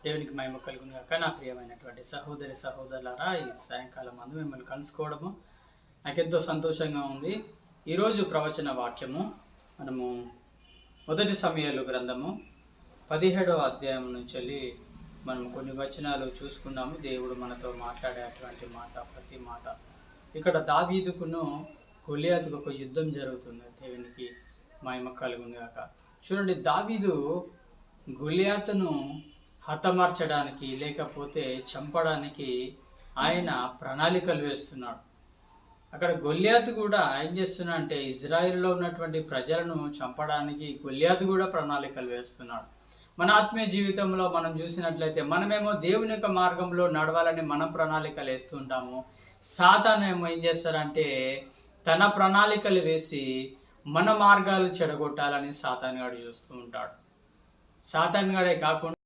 దేవునికి మహిమ కలుగును గాక. నా ప్రియమైనటువంటి సహోదరి సహోదరులారా, ఈ సాయంకాలం మందు మిమ్మల్ని కలుసుకోవడము నాకెంతో సంతోషంగా ఉంది. ఈరోజు ప్రవచన వాక్యము మనము మొదటి సమూయేలు గ్రంథము 17వ అధ్యాయం నుంచి వెళ్ళి మనం కొన్ని వచనాలు చూసుకున్నాము. దేవుడు మనతో మాట్లాడేటువంటి మాట, ప్రతి మాట. ఇక్కడ దావీదుకును గొలియాతుకు ఒక యుద్ధం జరుగుతుంది. దేవునికి మహిమ కలుగును గాక. చూడండి, దావీదు గొలియాతును హతమార్చడానికి లేకపోతే చంపడానికి ఆయన ప్రణాళికలు వేస్తున్నాడు. అక్కడ గొలియాతు కూడా ఏం చేస్తున్నా అంటే ఇజ్రాయిల్లో ఉన్నటువంటి ప్రజలను చంపడానికి గొలియాతు కూడా ప్రణాళికలు వేస్తున్నాడు. మన ఆత్మీయ జీవితంలో మనం చూసినట్లయితే మనమేమో దేవుని యొక్క మార్గంలో నడవాలని మనం ప్రణాళికలు వేస్తుంటాము. సాతాను ఏమో ఏం చేస్తారంటే తన ప్రణాళికలు వేసి మన మార్గాలు చెడగొట్టాలని సాతానుగాడు చూస్తూ ఉంటాడు. సాతానుగాడే కాకుండా